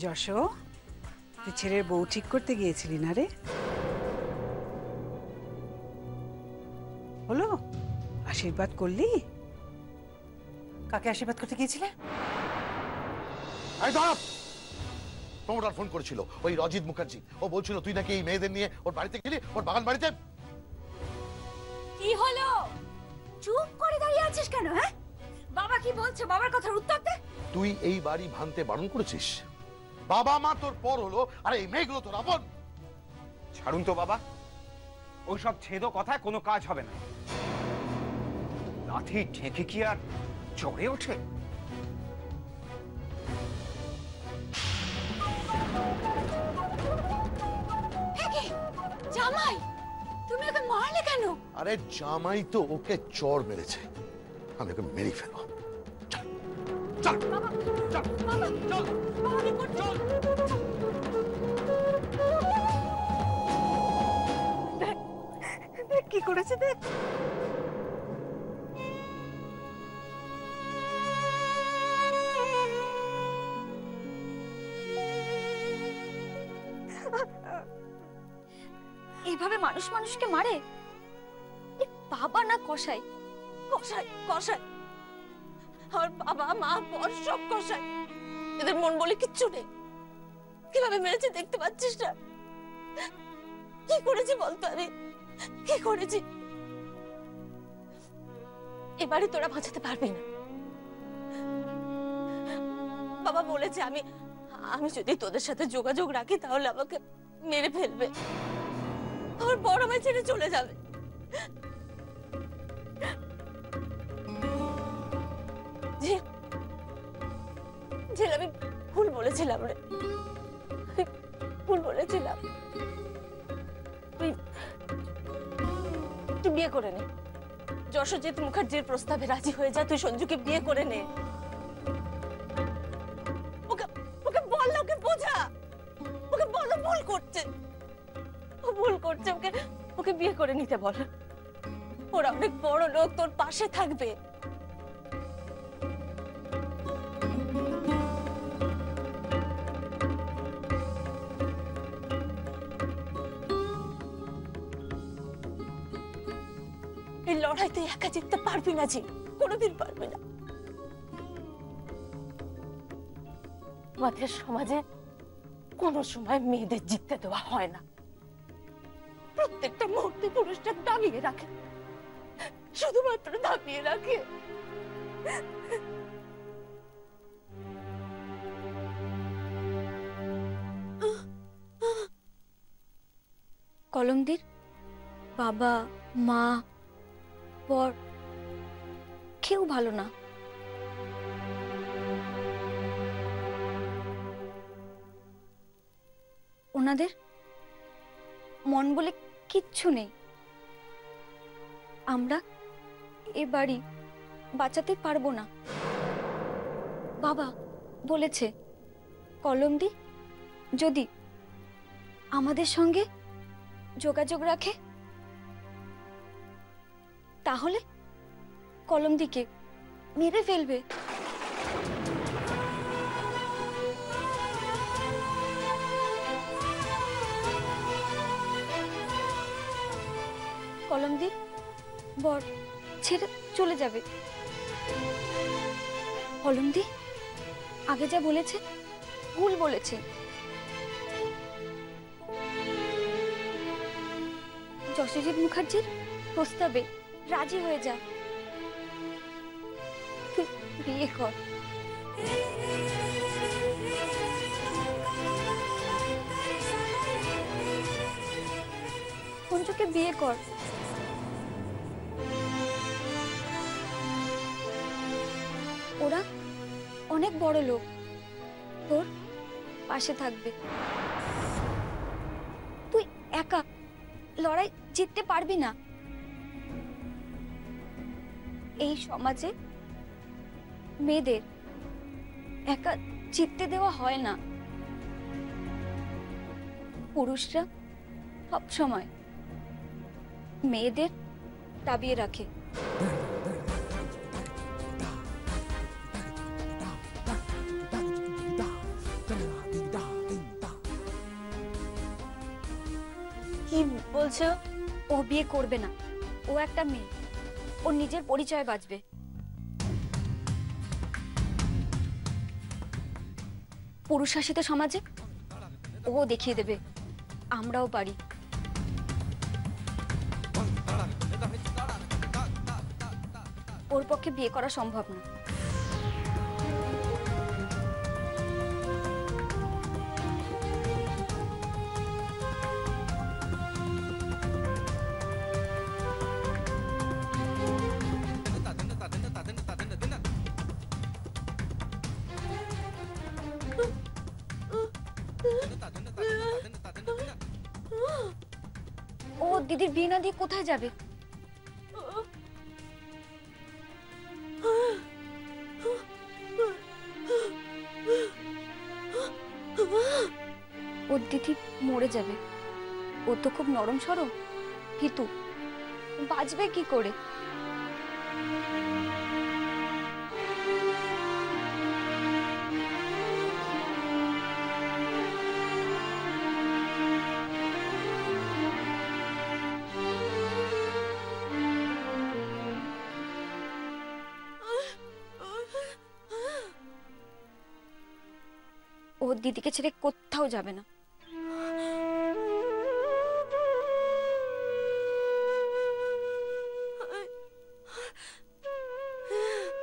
যশো, তুই ছেলের বউ ঠিক করতে গিয়েছিলি না রে? হলো? আশীর্বাদ করলি? কাকে আশীর্বাদ করতে গিয়েছিলে? প্রমোটার ফোন করেছিল, ওই রজিত মুখার্জি। ও বলছিল তুই নাকি এই মেয়েদের নিয়ে ওর বাড়িতে গেলি, ওর বাগান বাড়িতে। কি হলো? চুপ করে দাঁড়িয়ে আছিস কেন? হ্যাঁ, বাবা কি বলছে? বাবার কথার উত্তর দে। তুই এই বাড়ি ভাঙতে বারণ করেছিস। বাবা মা তোর পর হলো, আর এই মেয়েগুলো তোর আপন। ছাড়ুন তো বাবা, ওই সব ছেদো কথায় কোনো কাজ হবে না। লাঠি ঠেকে কি আর চড়ে ওঠে? জামাই, তুমি ওকে মারলে কেন? আরে জামাই তো ওকে চড় মেরেছে, আমি ওকে মেরে ফেলবো। চল চল চল চল চল। কি করেছে দেখ। এইভাবে মানুষ মানুষকে মারে? বাবা না কসাই? কসাই কসাই, আর বাবা মা বর সব কসাই। এদের মন বলে কিচ্ছু নেই। কিভাবে মেরেছে দেখতে পাচ্ছিস না? কি করেছি বলতো আমি? কি করেছি? এবারে তোরা বাঁচাতে পারবি না। বাবা বলেছে আমি যদি তোদের সাথে যোগাযোগ রাখি তাহলে আমাকে মেরে ফেলবে, আমার বড় ভাই ছেড়ে চলে যাবে। আমি ভুল বলেছিলাম রে, ভুল বলেছিলাম। তুই বিয়ে করে নে। যশোজিৎ মুখার্জির প্রস্তাবে রাজি হয়ে যা, তুই সঞ্জুকে বিয়ে করে নে। ওকে বল, ওকে বোঝা, ওকে বল ভুল করছে, ও ভুল করছে। ওকে বিয়ে করে নিতে বল। ওরা অনেক বড় লোক, তোর পাশে থাকবে। এই লড়াইতে একা জিততে পারবি না জি, কোনোদিন পারবি না। আমাদের সমাজে কোনো সময় মেয়েদের জিততে দেওয়া হয় না। প্রত্যেকটা মুহূর্তে পুরুষটা দাবিয়ে রাখে, শুধুমাত্র দাবিয়ে রাখে। কলমদির বাবা মা বর কেউ ভালো না। ওনাদের মন বলে কিচ্ছু নেই। আমরা এ বাড়ি বাঁচাতে পারবো না। বাবা বলেছে কলমদি যদি আমাদের সঙ্গে যোগাযোগ রাখে তাহলে কলমদিকে মেরে ফেলবে। কলমদি বর ছেড়ে চলে যাবে। কলমদি আগে যা বলেছে ভুল বলেছে। যশোজিৎ মুখার্জির প্রস্তাবে রাজি হয়ে যা, তুই বিয়ে কর। সঞ্জুকে বিয়ে কর। ওরা অনেক বড় লোক, তোর পাশে থাকবে। তুই একা লড়াই জিততে পারবি না। এই সমাজে মেয়েদের একা জিততে দেওয়া হয় না। পুরুষরা সব সময় মেয়েদের দাবিয়ে রাখে। বলছো? ও বিয়ে করবে না, ও একটা মেয়ে, ওর নিজের পরিচয় বাঁচবে। পুরুষ শাসিত সমাজে ও দেখিয়ে দেবে আমরাও পারি। ওর পক্ষে বিয়ে করা সম্ভব না। ও দিদির বিয়ে না দিয়ে কোথায় যাবে? ওর দিদি মরে যাবে। ও তো খুব নরম সরম, ভীতু, বাঁচবে কি করে? ও দিদিকে ছেড়ে কোথাও যাবে না।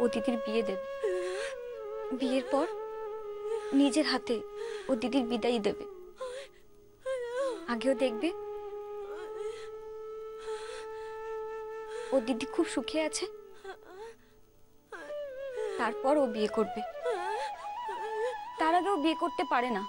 ও দিদির বিয়ে দেবে, বিয়ের পর নিজের হাতে ও দিদির বিদায় দেবে। আগেও দেখবে ও দিদি খুব সুখে আছে, তারপর ও বিয়ে করবে। তার আগেও বিয়ে করতে পারে না।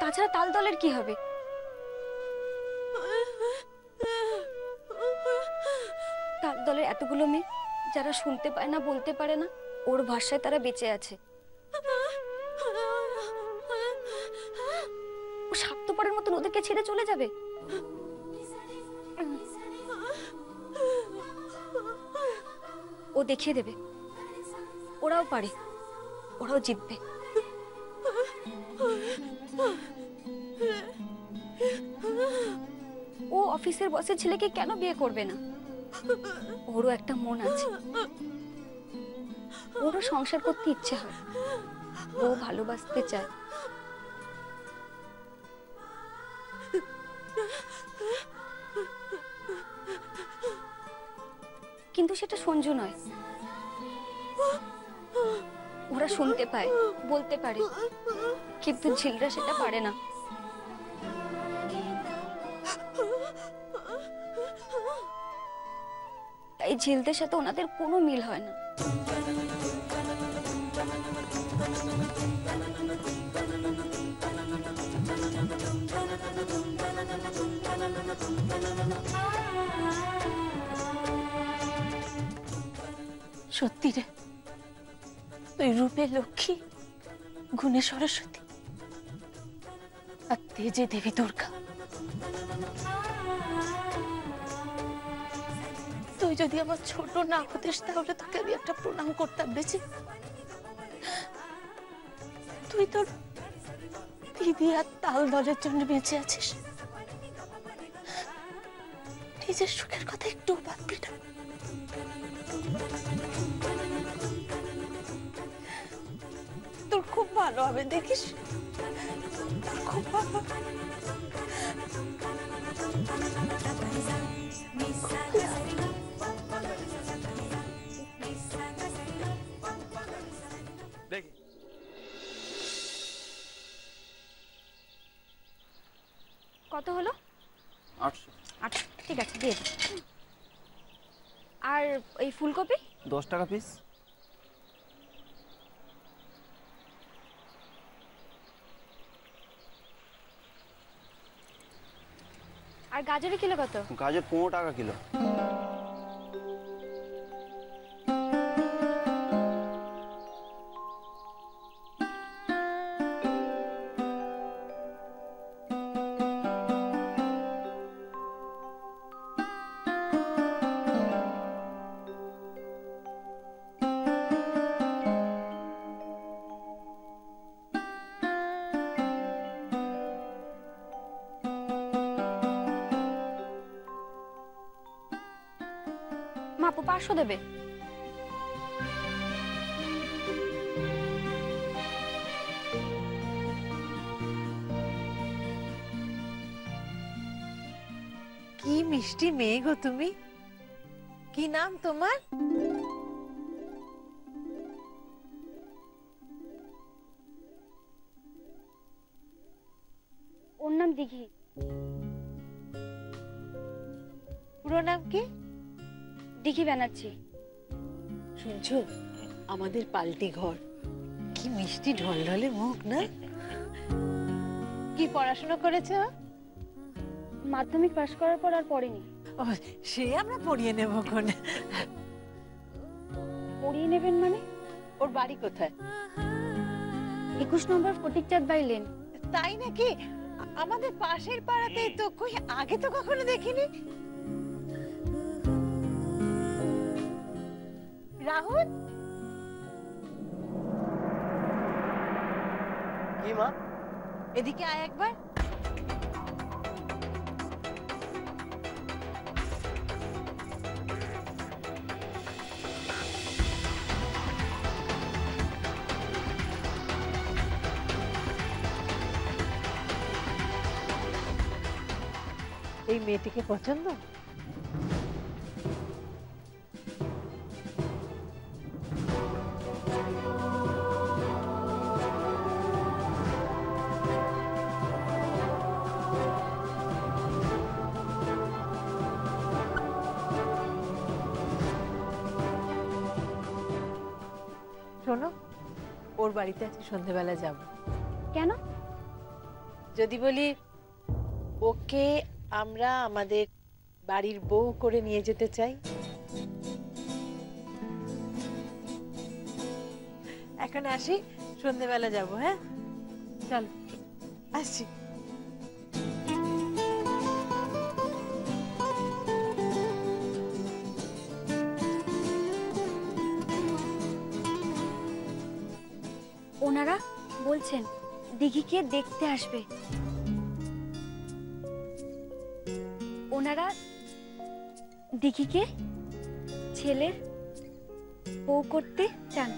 তাছাড়া তাল দলের কি হবে? তাল দলের এতগুলো মেয়ে যারা শুনতে পায় না, বলতে পারে না, ওর ভাষায় তারা বেঁচে আছে। ও স্বার্থপরের মতন ওদেরকে ছেড়ে চলে যাবে? ও দেখিয়ে দেবে ওরাও পারে, ওরাও জিতবে। ও অফিসের বসের ছেলেকে কেন বিয়ে করবে না? ওরও একটা মন আছে, ওরও সংসার করতে ইচ্ছে হয়, ও ভালোবাসতে চায়। কিন্তু সেটা সঞ্জু নয়। ওরা শুনতে পায়, বলতে পারে, কিন্তু ঝিলরা সেটা পারে না। তাই ঝিলদের সাথে ওনাদের কোনো মিল হয় না। সত্যি রে, তুই রূপে লক্ষ্মী, গুণে সরস্বতী, আর তেজে দেবী দুর্গা। তুই যদি আমার ছোট না হতিস তাহলে তোকে আমি একটা প্রণাম করতাম বেশি। তুই তোর দিদি আর তাল দলের জন্য বেঁচে আছিস, নিজের সুখের কথা একটু ভাববি না। তোর খুব ভালো হবে, দেখিস, খুব ভালো। দেখি কত হলো? 800। আচ্ছা ঠিক আছে, দিয়ে দিন। আর এই ফুলকপি 10 টাকা পিস। আর গাজরের কিলো কত? গাজর 15 টাকা কিলো। আপু 500 দেবে। কি মিষ্টি মেয়ে গো তুমি। কি নাম তোমার? ওর নাম দিঘি। পুরো নাম কি? দিঘি ব্যানার্জি। শুনছো, আমাদের পাল্টি ঘর। কি মিষ্টি ঢলঢলে মুখ না। কি পড়াশোনা করেছো? মাধ্যমিক পাশ করার পর আর পড়িনি। ও, সে আমরা পড়িয়ে নেব কোন। পড়িয়ে নেবেন মানে? ওর বাড়ি কোথায়? 21 নম্বর ফটিকচাঁদ বাই লেন। তাই নাকি? আমাদের পাশের পাড়াতেই তো। কই, আগে তো কখনো দেখিনি। রাহুল, কি মা? এদিকে আয় একবার। এই মেয়েটিকে পছন্দ? শোনো, ওর বাড়িতে আজকে সন্ধ্যেবেলা যাব। কেন? যদি বলি ওকে আমরা আমাদের বাড়ির বউ করে নিয়ে যেতে চাই। এখন আসি, সন্ধ্যেবেলা যাব। হ্যাঁ, চল আসছি। ওনারা বলছেন দিঘিকে দেখতে আসবে। ওনারা দিঘিকে ছেলের বউ করতে চান।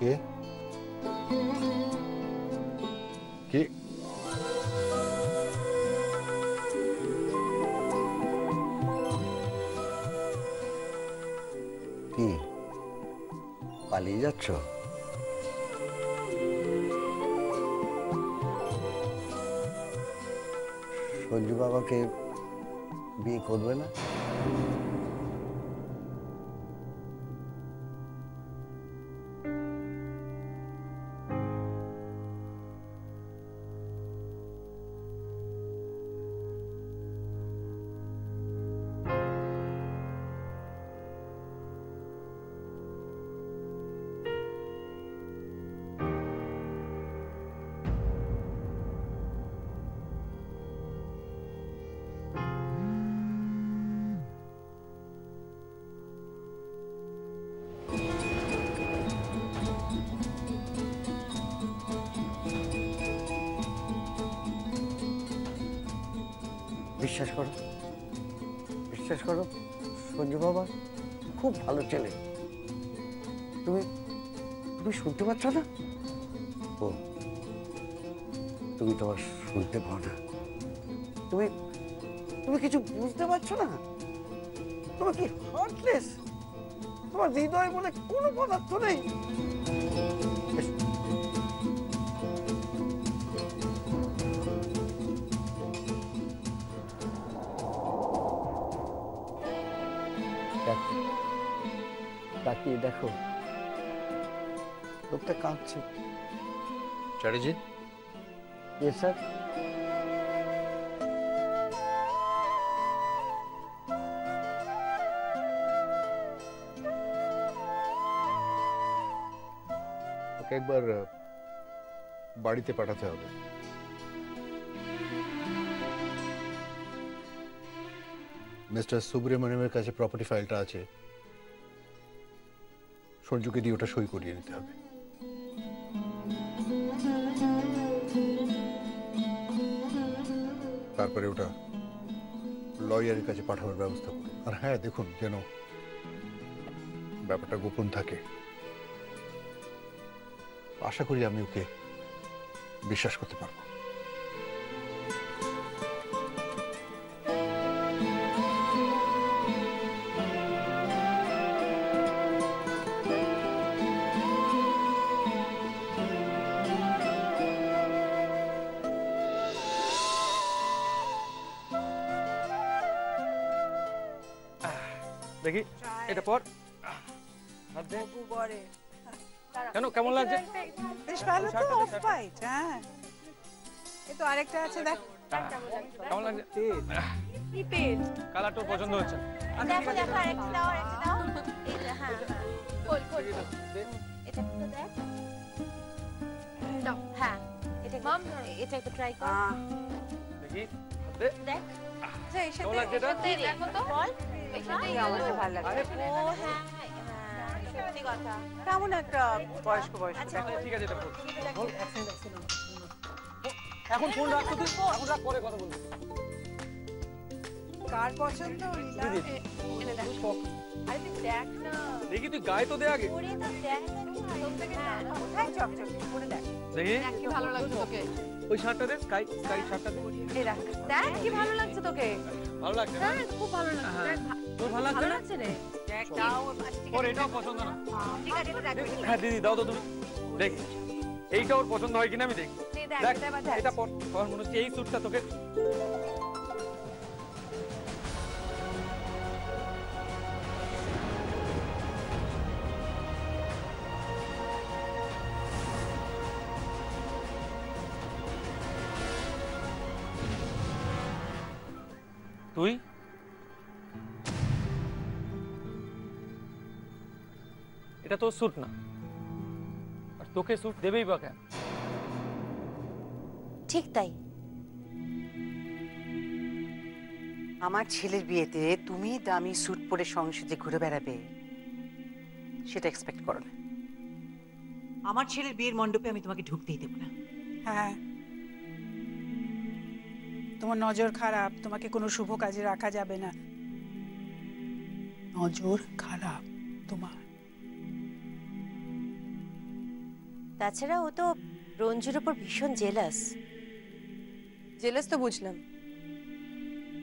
কে? কে? কি পালিয়ে যাচ্ছ? সঞ্জু বাবাকে বিয়ে করবে না? বিশ্বাস করো, বিশ্বাস করো, সঞ্জু বাবা খুব ভালো ছেলে। তুমি তুমি শুনতে পাচ্ছ না? ও, তুমি তোমার শুনতে পাও না। তুমি তুমি কিছু বুঝতে পারছো না? তোমার কি হার্টলেস? তোমার হৃদয় বলে কোনো পদার্থ নেই? তাকিয়ে দেখো, লোকটা কাঁদছে। Chatterjee, yes sir. ওকে একবার বাড়িতে পাঠাতে হবে। মিস্টার সুব্রমণিয়ামের কাছে প্রপার্টি ফাইলটা আছে, সঞ্জুকে দিয়ে ওটা সই করিয়ে নিতে হবে। তারপরে ওটা লয়ারের কাছে পাঠানোর ব্যবস্থা করুন। আর হ্যাঁ, দেখুন যেন ব্যাপারটা গোপন থাকে। আশা করি আমি ওকে বিশ্বাস করতে পারবো। দেখি এটা পর। কেন, কেমন লাগছে? বেশ ভালো তো, অফ হোয়াইট। হ্যাঁ, এই তো আরেকটা আছে, দেখ কেমন লাগছে? কি পেজ? কালারটা পছন্দ হচ্ছে। দেখো দেখো, আরেকটা দাও, আরেকটা দাও। এই যে, হ্যাঁ হ্যাঁ, খোল খোল। এটা একটু দেখ। দাও, হ্যাঁ এটা মাম, এটা একটু ট্রাই কর। দেখি দেখ, আচ্ছা, এই কেমন সাথে লাগছে এটা? দেখো তো বল। আমার ভালো লাগে। ও হ্যাঁ হ্যাঁ, সত্যি কথা। কেমন একটা বয়স্ক বয়স্ক। আচ্ছা, ঠিক আছে, এটা বল। এখন ফোন রাখতো তুই, এখন রাখ, পরে কথা বলবি। কার পছন্দ? দিদি, এনে দেখ। আরে তুই দেখ না, দেখি তুই গায়ে তো দে আগে। পরে তো দেখ না, তোকে হ্যাঁ কোথায় চকচকে করে দেখ। দেখি কি ভালো লাগছে তোকে। ওই শার্টটা দে, স্কাই শার্টটা দে। এই রাখ। দেখ কি ভালো লাগছে তোকে। ভালো লাগছে না? হ্যাঁ খুব ভালো লাগছে। দেখ তোর ভালো লাগছে ভালো না? লাগছে রে। দেখ দাও। ওর এটাও পছন্দ না। ঠিক আছে, এটা দেখ। হ্যাঁ দিদি, দাও তো তুমি। দেখি এইটা ওর পছন্দ হয় কিনা আমি দেখি। দেখ, দেখ, এটা এবার দেখ। এটা পর। আমার মনে হচ্ছে এই স্যুটটা তোকে। তুই এটা তোর স্যুট না, আর তোকে স্যুট দেবেই বা কেন? ঠিক তাই। আমার ছেলের বিয়েতে তুমি দামি স্যুট পরে সংসদে ঘুরে বেড়াবে, সেটা এক্সপেক্ট করো না। আমার ছেলের বিয়ের মণ্ডপে আমি তোমাকে ঢুকতেই দেব না। হ্যাঁ, তোমার নজর খারাপ, তোমাকে কোনো শুভ কাজে রাখা যাবে না। নজর খারাপ তোমার। তাছাড়া ও তো রঞ্জুর উপর ভীষণ জেলাস। জেলাস তো বুঝলাম,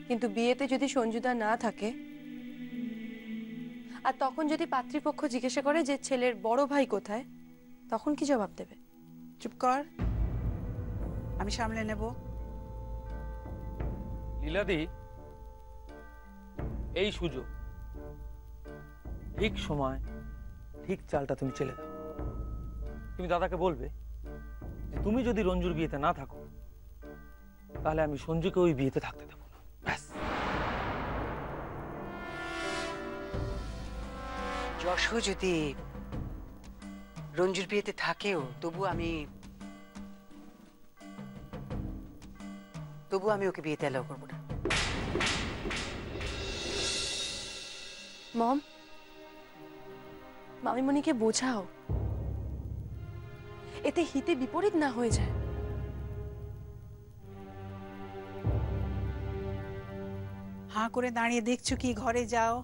কিন্তু বিয়েতে যদি সঞ্জুদা না থাকে আর তখন যদি পাত্রীপক্ষ জিজ্ঞাসা করে যে ছেলের বড় ভাই কোথায়, তখন কি জবাব দেবে? চুপ কর, আমি সামলে নেব। লীলাদি, এই সুযোগ, ঠিক সময় ঠিক চালটা তুমি চেলে দাও। তুমি দাদাকে বলবে যে তুমি যদি রঞ্জুর বিয়েতে না থাকো, তাহলে আমি সঞ্জুকে ওই বিয়েতে থাকতে দেবো না। ব্যাস। যশও যদি রঞ্জুর বিয়েতে থাকেও, তবু আমি ওকে বিয়েতে অ্যালাউ করবো না। মম, মামিমণিকে বোঝাও, এতে হিতে বিপরীত না হয়ে যায়। হাঁ করে দাঁড়িয়ে দেখছো কি? ঘরে যাও,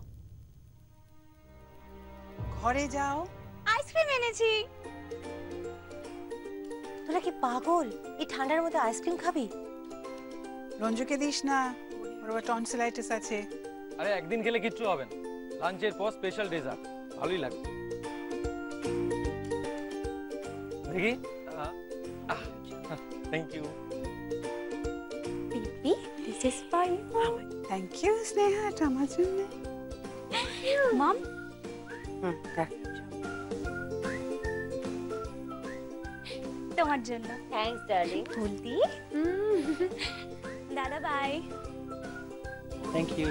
ঘরে যাও। আইসক্রিম এনেছি। তোরা কি পাগল? এই ঠান্ডার মধ্যে আইসক্রিম খাবি? রঞ্জুকে দিস না, ওর আবার টনসিলাইটিস আছে। আরে একদিন খেলে কিচ্ছু হবে না, লাঞ্চের পর স্পেশাল ডেজার্ট, ভালোই লাগবে। দেখি, thank you. Baby, this is for you. Thank you Sneha, এটা আমার জন্য। মম, তোমার জন্য। Thanks darling. বলদি দাদা বাই। Thank you.